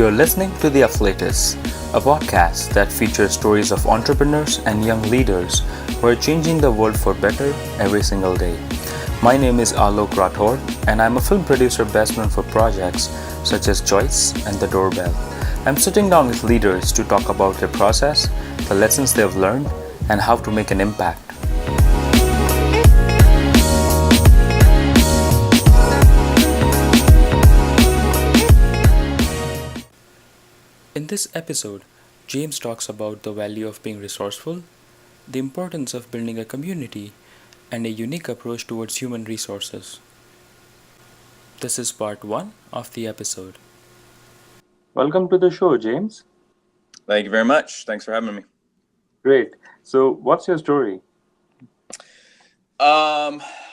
You're listening to The Affiliates, a podcast that features stories of entrepreneurs and young leaders who are changing the world for better every single day. My name is Alok Rathore, and I'm a film producer best known for projects such as Choice and The Doorbell. I'm sitting down with leaders to talk about their process, the lessons they've learned, and how to make an impact. In this episode, James talks about the value of being resourceful, the importance of building a community, and a unique approach towards human resources. This is part one of the episode. Welcome to the show, James. Thank you very much. Thanks for having me. Great. So, what's your story?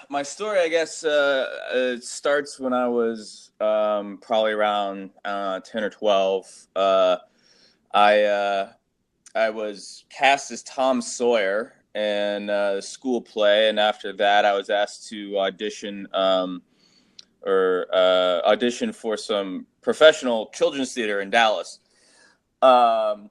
My story, I guess, it starts when I was probably around 10 or 12. I was cast as Tom Sawyer in a school play, and after that, I was asked to audition for some professional children's theater in Dallas. And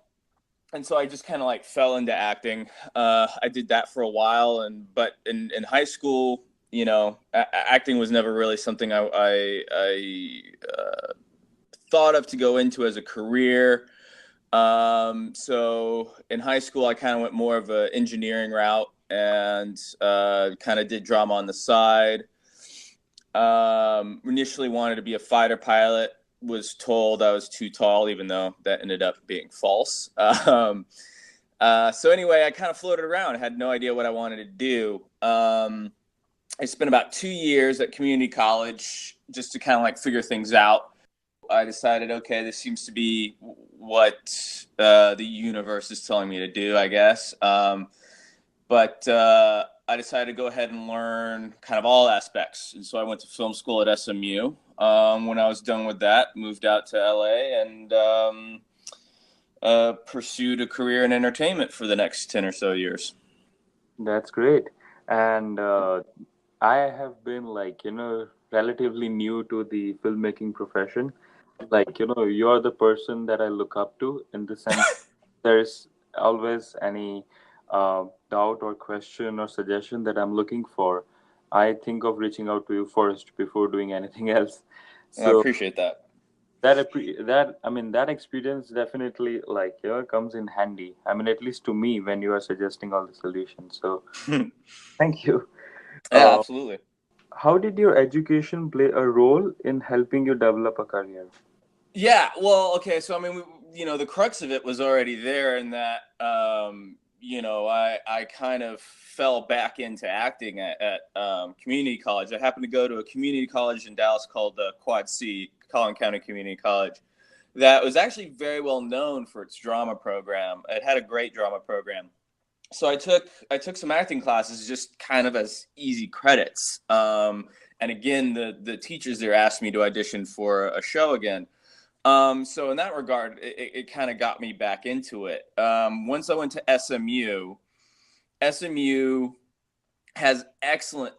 so I just kind of like fell into acting. I did that for a while, but in high school, you know, acting was never really something I thought of to go into as a career. So in high school, I kind of went more of an engineering route and kind of did drama on the side. Initially wanted to be a fighter pilot. Was told I was too tall, even though that ended up being false. So anyway, I kind of floated around. I had no idea what I wanted to do. I spent about 2 years at community college just to kind of like figure things out. I decided, okay, this seems to be what the universe is telling me to do, I guess. But I decided to go ahead and learn kind of all aspects. And so I went to film school at SMU. When I was done with that, moved out to LA and pursued a career in entertainment for the next 10 or so years. That's great. And I have been relatively new to the filmmaking profession. You're the person that I look up to in the sense there's always any doubt or question or suggestion that I'm looking for. I think of reaching out to you first before doing anything else. I appreciate that. That experience definitely comes in handy. I mean, at least to me when you are suggesting all the solutions. So thank you. Yeah, absolutely. How did your education play a role in helping you develop a career? Yeah, well, okay. So, I mean, the crux of it was already there in that, I kind of fell back into acting at community college. I happened to go to a community college in Dallas called Quad C, Collin County Community College, that was actually very well known for its drama program. It had a great drama program. So I took some acting classes just kind of as easy credits. And again, the teachers there asked me to audition for a show again. So in that regard, it kind of got me back into it. Once I went to SMU has excellent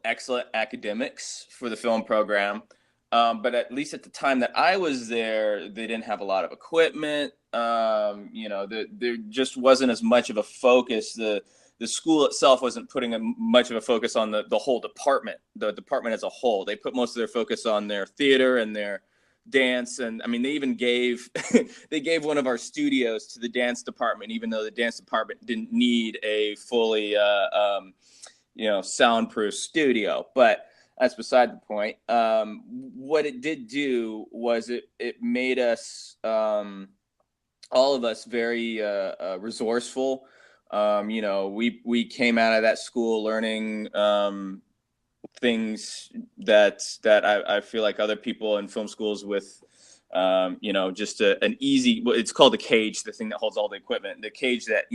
academics for the film program. But at least at the time that I was there, they didn't have a lot of equipment. There just wasn't as much of a focus. The school itself wasn't putting much of a focus on the whole department, the department as a whole. They put most of their focus on their theater and their dance. And I mean, they even gave one of our studios to the dance department, even though the dance department didn't need a fully, soundproof studio. But that's beside the point. What it did do was it made us, all of us, very resourceful. We came out of that school learning things that I feel like other people in film schools with, just an easy. It's called the cage, the thing that holds all the equipment. The cage that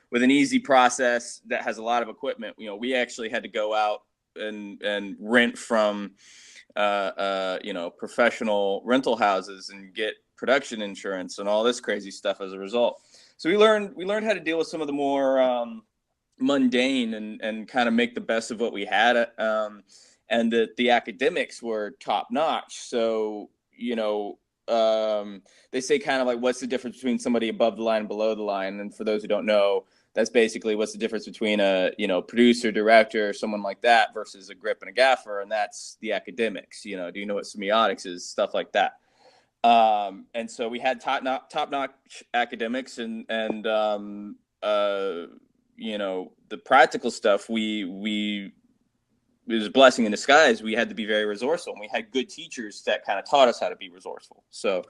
with an easy process that has a lot of equipment. We actually had to go out and rent from professional rental houses and get production insurance and all this crazy stuff as a result. So we learned how to deal with some of the more mundane and kind of make the best of what we had, and the academics were top notch. So they say kind of like, what's the difference between somebody above the line and below the line? And for those who don't know, that's basically what's the difference between a, producer, director, someone like that versus a grip and a gaffer. And that's the academics. Do you know what semiotics is? Stuff like that. And so we had top-notch academics and the practical stuff, it was a blessing in disguise. We had to be very resourceful, and we had good teachers that kind of taught us how to be resourceful. So,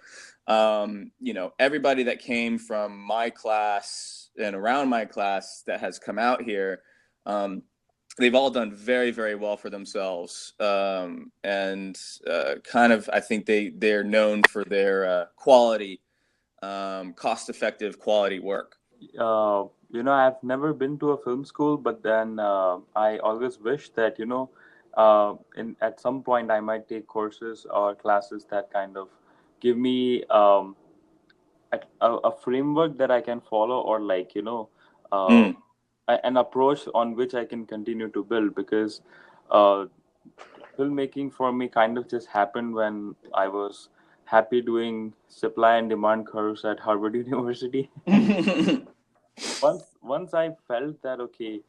everybody that came from my class and around my class that has come out here, they've all done very, very well for themselves. And I think they're known for their quality, cost-effective quality work. I've never been to a film school, but then I always wish that, at some point I might take courses or classes that kind of give me a framework that I can follow, or like, an approach on which I can continue to build, because uh, filmmaking for me kind of just happened when I was happy doing supply and demand curves at Harvard University. Once I felt that, okay,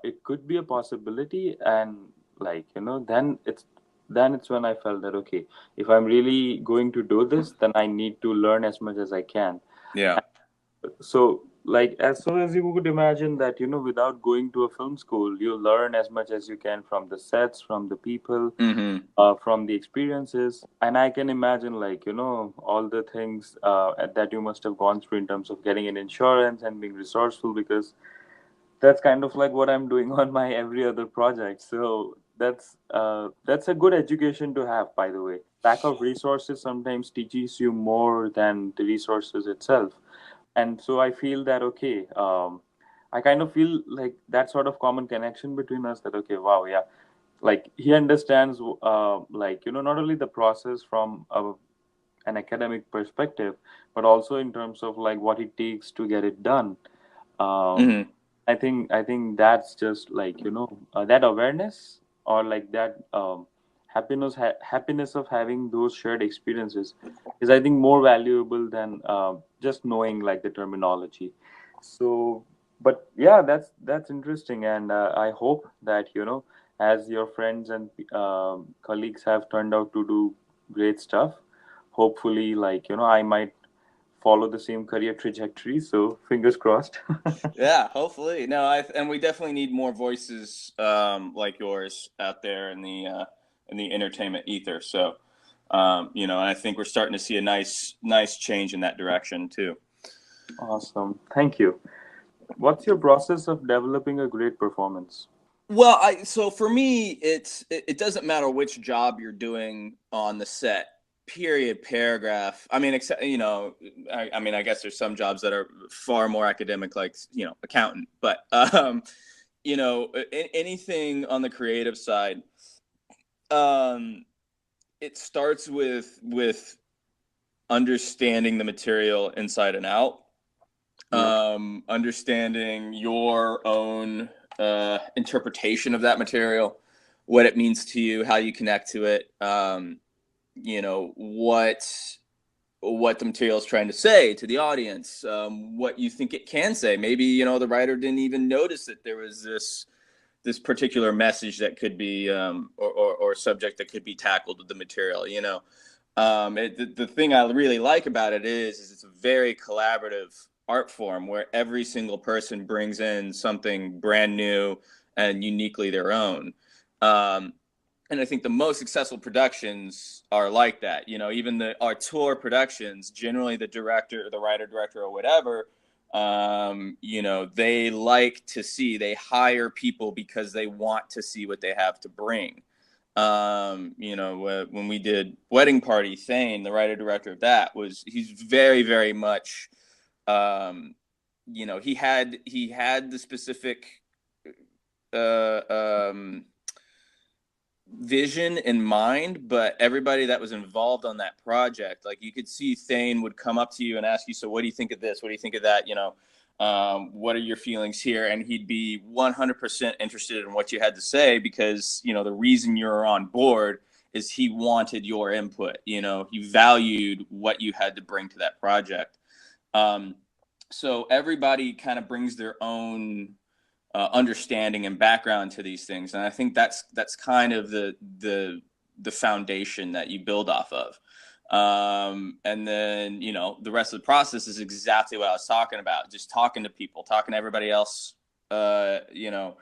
it could be a possibility, and like, then it's when I felt that, okay, if I'm really going to do this, then I need to learn as much as I can. Yeah. So, like, as soon as you could imagine that, without going to a film school, you learn as much as you can from the sets, from the people, from the experiences. And I can imagine, like, all the things that you must have gone through in terms of getting an insurance and being resourceful, because that's kind of like what I'm doing on my every other project. So that's a good education to have, by the way. Lack of resources sometimes teaches you more than the resources itself. And so I feel that, okay, I kind of feel like that sort of common connection between us, that, okay, wow, yeah, like he understands, like, not only the process from an academic perspective, but also in terms of like what it takes to get it done. um, Mm-hmm. I think that's just like, that awareness, or like that happiness of having those shared experiences is, I think, more valuable than just knowing like the terminology. So, but yeah, that's interesting, and I hope that, as your friends and colleagues have turned out to do great stuff, hopefully, like, I might follow the same career trajectory. So fingers crossed. Yeah, hopefully. No, and we definitely need more voices like yours out there in the entertainment ether. So, and I think we're starting to see a nice change in that direction too. Awesome. Thank you. What's your process of developing a great performance? Well, so for me, it doesn't matter which job you're doing on the set. Period. Paragraph. I mean, except I mean, I guess there's some jobs that are far more academic, like accountant. But anything on the creative side, it starts with understanding the material inside and out. Understanding your own interpretation of that material, what it means to you, how you connect to it, what the material is trying to say to the audience, what you think it can say. Maybe the writer didn't even notice that there was this particular message that could be or subject that could be tackled with the material. The thing I really like about it is it's a very collaborative art form where every single person brings in something brand new and uniquely their own. And I think the most successful productions are like that. Even the auteur productions, generally the director, the writer, director, or whatever, they like to see, they hire people because they want to see what they have to bring. When we did Wedding Party, Thane, the writer director of that, he's very, very much, he had the specific vision in mind, but everybody that was involved on that project, like you could see Thane would come up to you and ask you, so what do you think of this? What do you think of that? What are your feelings here? And he'd be 100% interested in what you had to say, because, the reason you're on board is he wanted your input. You know, he valued what you had to bring to that project. So everybody kind of brings their own understanding and background to these things, and I think that's kind of the foundation that you build off of. And then, you know, the rest of the process is exactly what I was talking about, just talking to people, talking to everybody else, you know,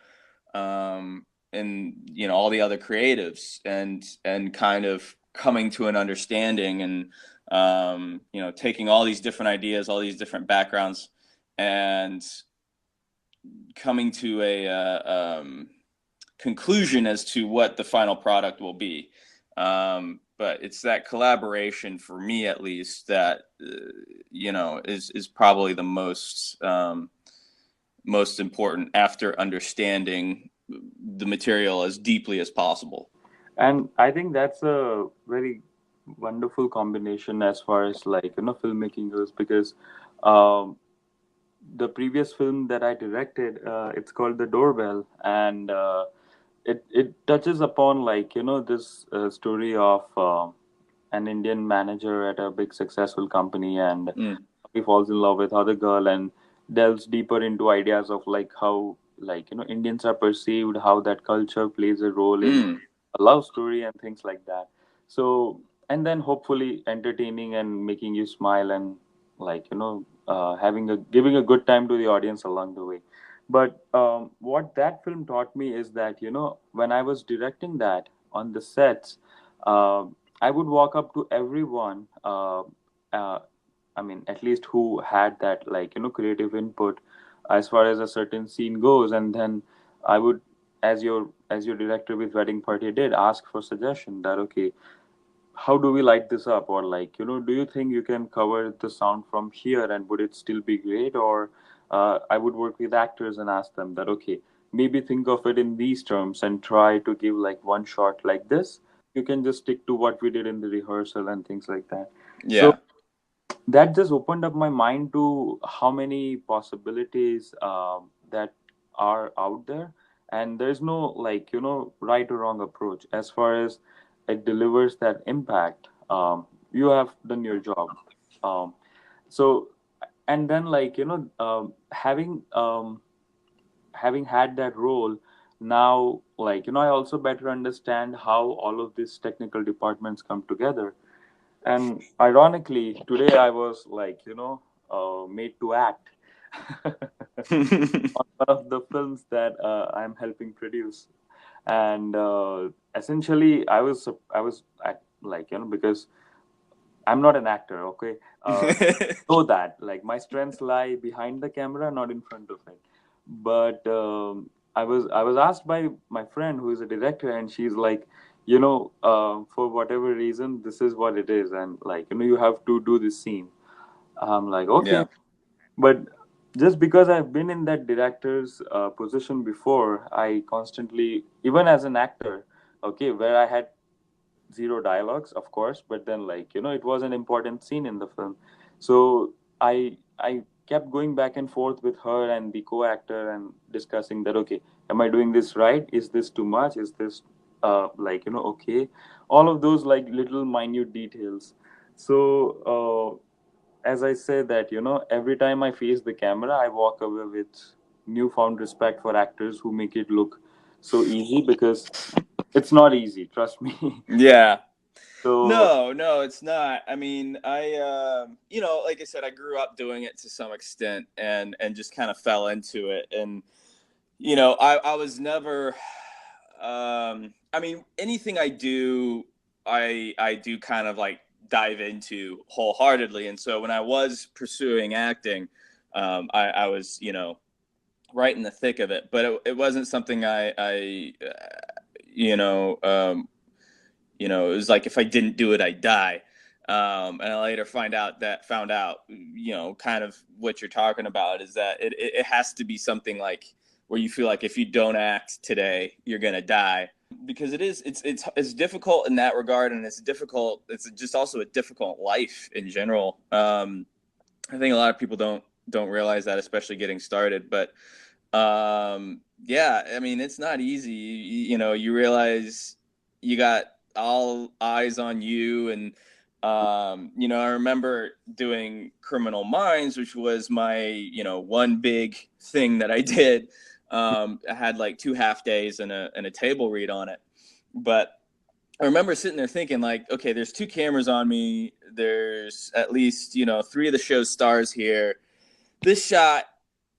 and, you know, all the other creatives, and kind of coming to an understanding, and, you know, taking all these different ideas, all these different backgrounds, and coming to a conclusion as to what the final product will be. But it's that collaboration, for me at least, that you know, is probably the most important, after understanding the material as deeply as possible. And I think that's a very wonderful combination as far as like, filmmaking goes, because um, the previous film that I directed, it's called The Doorbell, and it touches upon like, this story of an Indian manager at a big successful company, and Mm. he falls in love with other girl and delves deeper into ideas of like how, like, Indians are perceived, how that culture plays a role in Mm. a love story and things like that. So, and then hopefully entertaining and making you smile, and like, having a giving a good time to the audience along the way. But what that film taught me is that, when I was directing that on the sets, uh, I would walk up to everyone, uh, I mean, at least who had that, like, creative input as far as a certain scene goes, and then I would, as your director with Wedding Party did, ask for suggestion that, okay, how do we light this up, or like, do you think you can cover the sound from here and would it still be great, or I would work with actors and ask them that, okay, maybe think of it in these terms and try to give like one shot like this. You can just stick to what we did in the rehearsal and things like that. So Yeah. that just opened up my mind to how many possibilities that are out there, and there's no, like, right or wrong approach as far as it delivers that impact. You have done your job. Um, so and then, like, having had that role, now, like, I also better understand how all of these technical departments come together. And ironically, today I was like, made to act on one of the films that I'm helping produce. And essentially, like, because I'm not an actor, okay? So that, like, my strengths lie behind the camera, not in front of it. But I was asked by my friend who is a director, and she's like, for whatever reason, this is what it is, and like, you have to do this scene. I'm like, okay, Yeah. but just because I've been in that director's position before, I constantly, even as an actor, okay, where I had zero dialogues, of course, but then, like, it was an important scene in the film. So I kept going back and forth with her and the co-actor and discussing that, okay, am I doing this right? Is this too much? Is this like, okay? All of those, like, little minute details. So as I say that, every time I face the camera, I walk away with newfound respect for actors who make it look so easy, because it's not easy, trust me. Yeah. So No, no, it's not. I mean, you know, like I said, I grew up doing it to some extent, and just kind of fell into it. And, you know, I was never, I mean, anything I do, I do kind of like dive into wholeheartedly. And so when I was pursuing acting, I was, you know, right in the thick of it, but it wasn't something you know, it was like if I didn't do it, I'd die. And I later found out, you know, kind of what you're talking about is that it has to be something like where you feel like if you don't act today, you're gonna die. Because it's difficult in that regard, and it's difficult. It's just also a difficult life in general. I think a lot of people don't realize that, especially getting started. But yeah, I mean, it's not easy. You know, you realize you got all eyes on you. And you know, I remember doing Criminal Minds, which was my, you know, one big thing that I did. I had like 2 half days and a table read on it. But I remember sitting there thinking, like, okay, there's 2 cameras on me. There's at least, you know, 3 of the show's stars here. This shot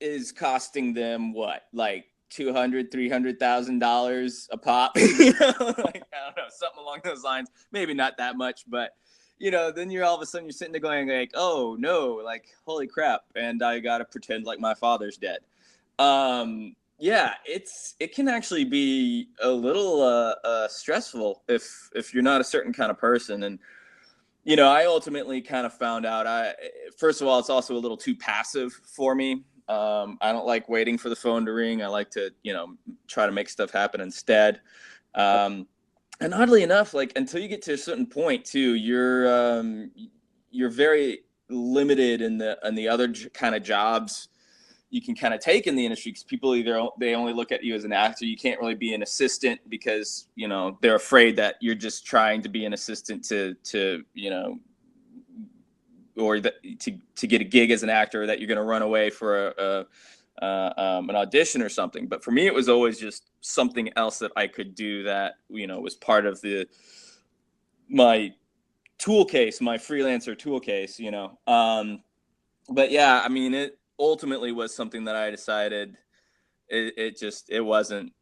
is costing them what, like $200,000-$300,000 a pop? You know, like, I don't know, something along those lines. Maybe not that much, but you know, then you're all of a sudden you're sitting there going like, oh no, like holy crap, and I gotta pretend like my father's dead. Yeah, it can actually be a little stressful if you're not a certain kind of person. And you know, I ultimately kind of found out, first of all, it's also a little too passive for me. I don't like waiting for the phone to ring. I like to, you know, try to make stuff happen instead. And oddly enough, like until you get to a certain point too, you're very limited in the other kind of jobs you can kind of take in the industry, because people either they only look at you as an actor. You can't really be an assistant because, you know, they're afraid that you're just trying to be an assistant to you know, or to get a gig as an actor, or that you're going to run away for an audition or something. But for me, it was always just something else that I could do that, you know, was part of my tool case, my freelancer tool case, you know. But yeah, I mean, it ultimately was something that I decided it wasn't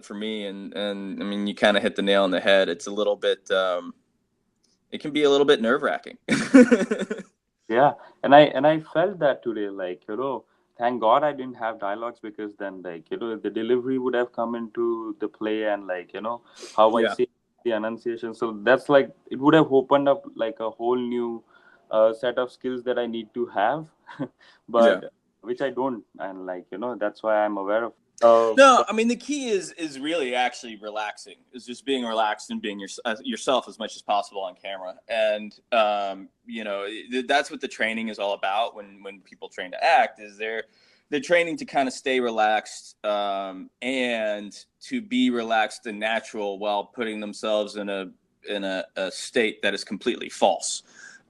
for me. And I mean, you kind of hit the nail on the head. It's a little bit, it can be a little bit nerve wracking. Yeah, and I felt that today, like, thank God I didn't have dialogues, because then, like, the delivery would have come into the play, and, like, how I Yeah. say the enunciation. So that's like it would have opened up like a whole new set of skills that I need to have, Yeah. but which I don't, and, like, that's why I'm aware of. No, But I mean the key is really actually relaxing. Is just being relaxed and being yourself as much as possible on camera. And you know, that's what the training is all about. When people train to act, is they're training to kind of stay relaxed, and to be relaxed and natural while putting themselves in a state that is completely false.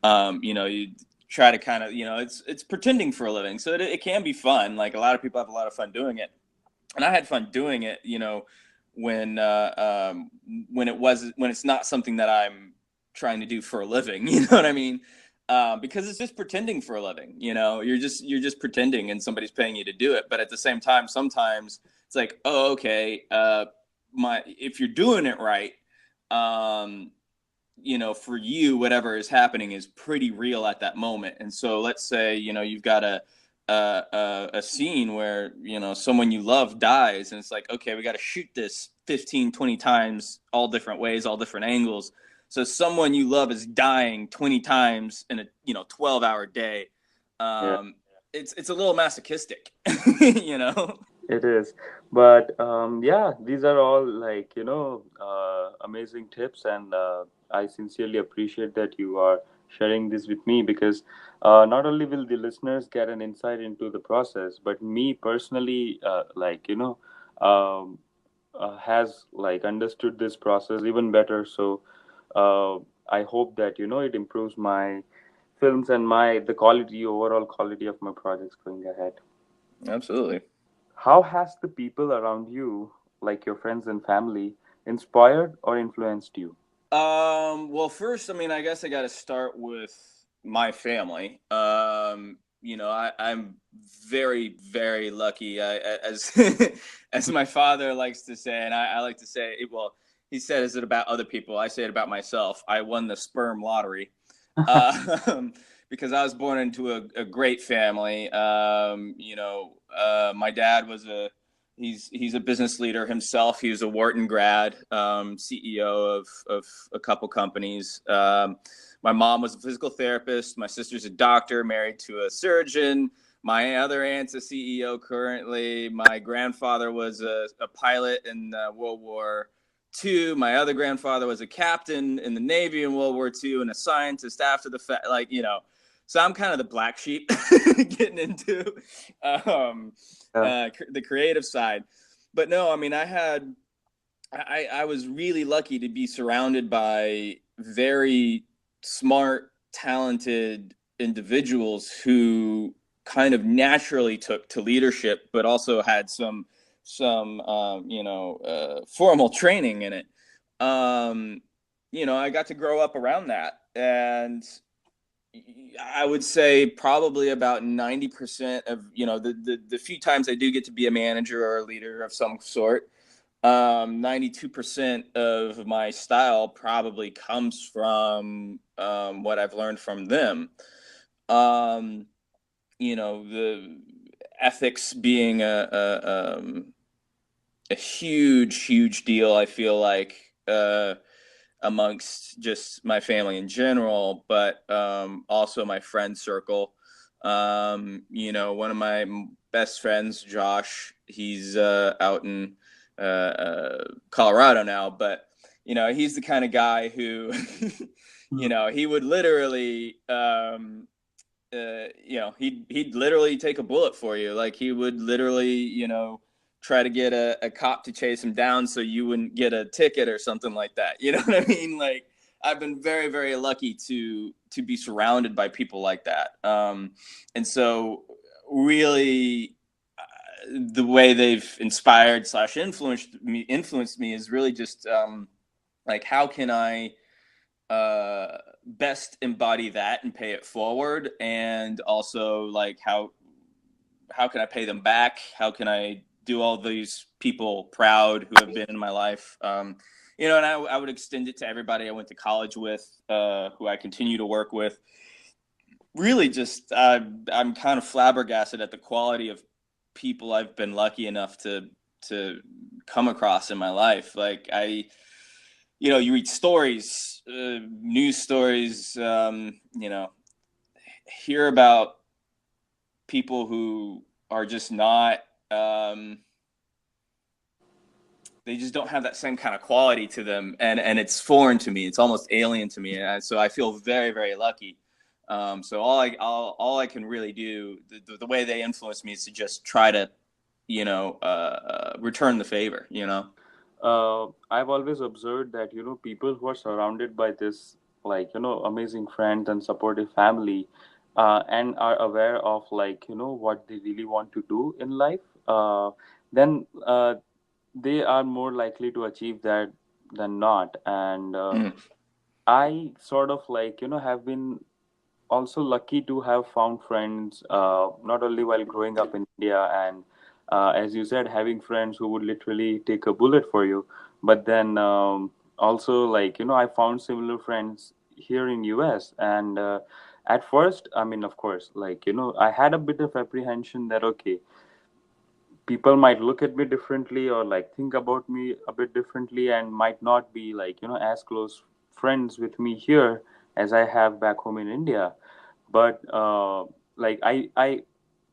You know, you try to kind of, you know, it's pretending for a living, so it can be fun. Like a lot of people have a lot of fun doing it, and I had fun doing it, you know, when when when it's not something that I'm trying to do for a living. You know what I mean? Because it's just pretending for a living. You know, you're just pretending, and somebody's paying you to do it. But at the same time, sometimes it's like, oh, okay, if you're doing it right, um, you know, for you, whatever is happening is pretty real at that moment. And so let's say, you know, you've got a scene where, you know, someone you love dies, and it's like, okay, we got to shoot this 15, 20 times, all different ways, all different angles. So someone you love is dying 20 times in a, you know, 12-hour day. yeah. Um, it's a little masochistic, you know? It is, but yeah, these are all, like, amazing tips, and I sincerely appreciate that you are sharing this with me, because not only will the listeners get an insight into the process, but me personally, like, um, has, like, understood this process even better. So uh, I hope that it improves my films and my the quality overall quality of my projects going ahead. Absolutely. How has the people around you, like your friends and family, inspired or influenced you? Well, first, I mean, I guess I got to start with my family. You know, I'm very, very lucky. As as my father likes to say, and I like to say, well, he says it about other people. I say it about myself. I won the sperm lottery, because I was born into a great family. You know, my dad was he's a business leader himself. He was a Wharton grad, CEO of a couple companies. My mom was a physical therapist. My sister's a doctor, married to a surgeon. My other aunt's a CEO currently. My grandfather was a pilot in World War II. My other grandfather was a captain in the Navy in World War II, and a scientist after the fact. Like, you know, so I'm kind of the black sheep getting into um, Yeah. the creative side. But no, I mean, I was really lucky to be surrounded by very smart, talented individuals who kind of naturally took to leadership, but also had some formal training in it. Um, I got to grow up around that, and I would say probably about 90% of the few times I do get to be a manager or a leader of some sort. 92% of my style probably comes from what I've learned from them. Um, the ethics being a huge deal. I feel like amongst just my family in general, but also my friend circle. One of my best friends, Josh, he's out in Colorado now, but he's the kind of guy who, he would literally, he'd literally take a bullet for you. Like he would literally, try to get a cop to chase him down so you wouldn't get a ticket or something like that. You know what I mean? Like I've been very, very lucky to be surrounded by people like that. And so really the way they've inspired / influenced me is really just like how can I best embody that and pay it forward, and also like how can I pay them back? How can I do all these people proud who have been in my life? And I would extend it to everybody I went to college with, who I continue to work with. Really, just I'm kind of flabbergasted at the quality of people I've been lucky enough to come across in my life. Like you read stories, news stories, hear about people who are just not, they just don't have that same kind of quality to them. And it's foreign to me. It's almost alien to me. And so I feel very, very lucky. So all I can really do, the way they influence me, is to just try to, return the favor, I've always observed that people who are surrounded by this, like amazing friends and supportive family, and are aware of, like what they really want to do in life, then they are more likely to achieve that than not. And Mm. I sort of, like have been also lucky to have found friends, not only while growing up in India and, as you said, having friends who would literally take a bullet for you, but then also, like I found similar friends here in US. And at first, I mean, of course, like I had a bit of apprehension that, okay, people might look at me differently, or like think about me a bit differently, and might not be, like as close friends with me here as I have back home in India. But like I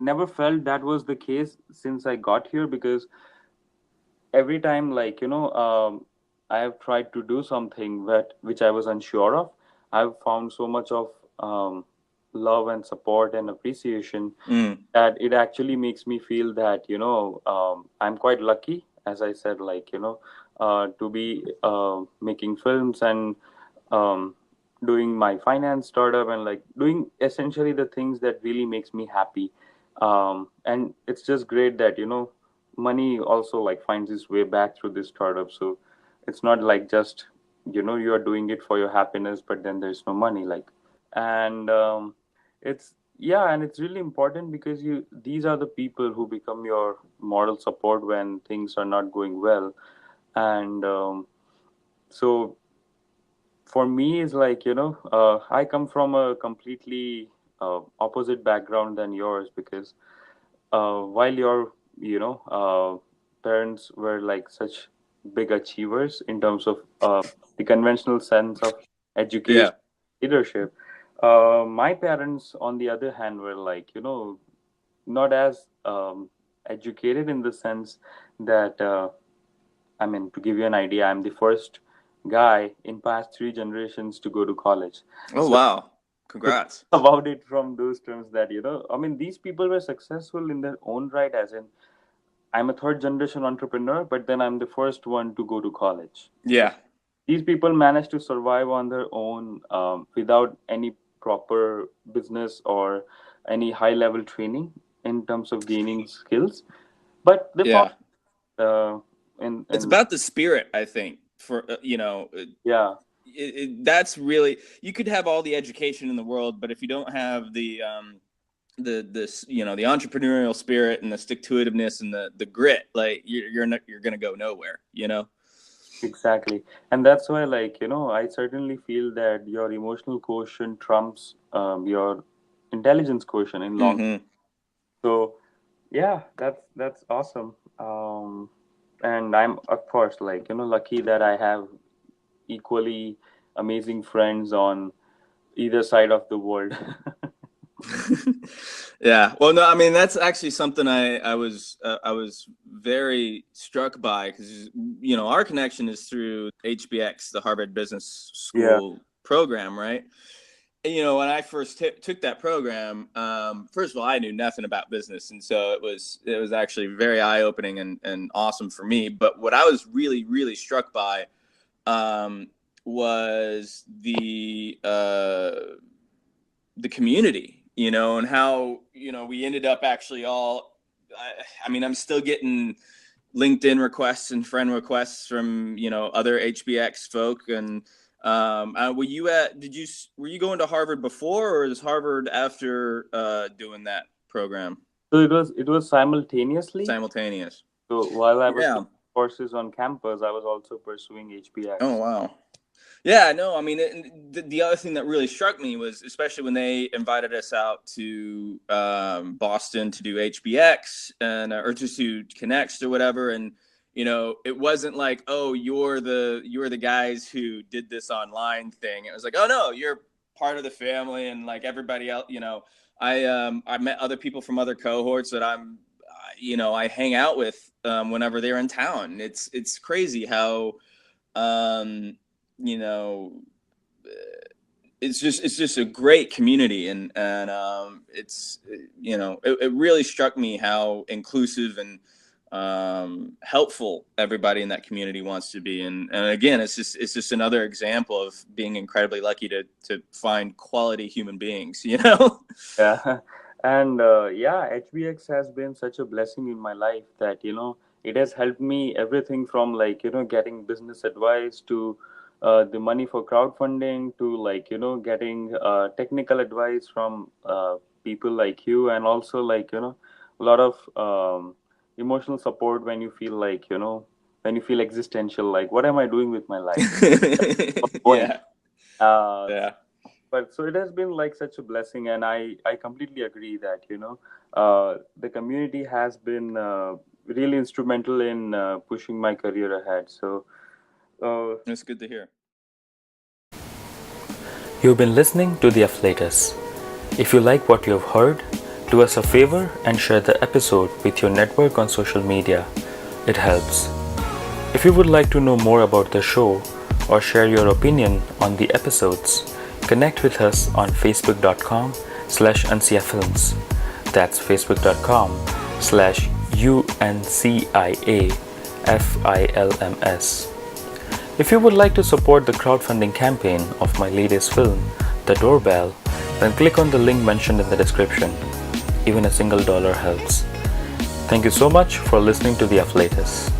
never felt that was the case since I got here, because every time, like I have tried to do something that which I was unsure of, I've found so much of love and support and appreciation, Mm. that it actually makes me feel that I'm quite lucky, as I said, like to be making films and um, doing my finance startup, and like doing essentially the things that really makes me happy. And it's just great that money also, like, finds its way back through this startup. So it's not like just you are doing it for your happiness, but then there's no money, like. And it's yeah, and it's really important, because these are the people who become your moral support when things are not going well. And so for me, it's like I come from a completely opposite background than yours, because while your parents were like such big achievers in terms of the conventional sense of Yeah. education, leadership, my parents, on the other hand, were like not as educated, in the sense that I mean, to give you an idea, I'm the first guy in past three generations to go to college. Oh, So wow. to Congrats. think about it from those terms, that I mean, these people were successful in their own right, as in I'm a third generation entrepreneur, but then I'm the first one to go to college. So Yeah. these people manage to survive on their own without any proper business or any high level training in terms of gaining skills. But they found Yeah. uh, in It's in about the spirit, I think. For yeah, that's really, you could have all the education in the world, but if you don't have the entrepreneurial spirit and the stick to itiveness and the grit, like you're gonna go nowhere. exactly. And that's why, like, I certainly feel that your emotional quotient trumps your intelligence quotient in long. Mm-hmm. So yeah, that's awesome. And I'm of course like lucky that I have equally amazing friends on either side of the world. Yeah. Well, no, I mean that's actually something I was very struck by, because our connection is through HBX, the Harvard Business Yeah, School program, right? And, when I first took that program, first of all, I knew nothing about business, and so it was actually very eye opening and awesome for me. But what I was really really struck by um, was the community, and how we ended up actually all. I mean, I'm still getting LinkedIn requests and friend requests from other HBX folk. And were you going to Harvard before, or is Harvard after doing that program? so it was simultaneously. Simultaneous. So while I was Yeah. taking courses on campus, I was also pursuing Oh HBX. wow. Yeah, no, I mean, the other thing that really struck me was, especially when they invited us out to Boston to do HBX and or just to Connects or whatever, and it wasn't like, oh, you're the guys who did this online thing. It was like, oh no, you're part of the family, and like everybody else, I met other people from other cohorts that I hang out with whenever they're in town. It's crazy how um, you know, it's just a great community, and it really struck me how inclusive and helpful everybody in that community wants to be. And again, it's just another example of being incredibly lucky to find quality human beings. Yeah, and yeah, HBX has been such a blessing in my life that it has helped me everything from like getting business advice to the money for crowdfunding to like getting technical advice from people like you, and also like a lot of emotional support when you feel like when you feel existential, like what am I doing with my life? What's going? Yeah, Uh, yeah. but so it has been like such a blessing, and I completely agree that the community has been really instrumental in pushing my career ahead. So uh, It's good to hear. You've been listening to The Afflatus. If you like what you have heard, do us a favor and share the episode with your network on social media. It helps. If you would like to know more about the show or share your opinion on the episodes, connect with us on facebook.com/unciafilms. That's facebook.com/unciafilms. If you would like to support the crowdfunding campaign of my latest film, The Doorbell, then click on the link mentioned in the description. Even a single dollar helps. Thank you so much for listening to The Afflatus.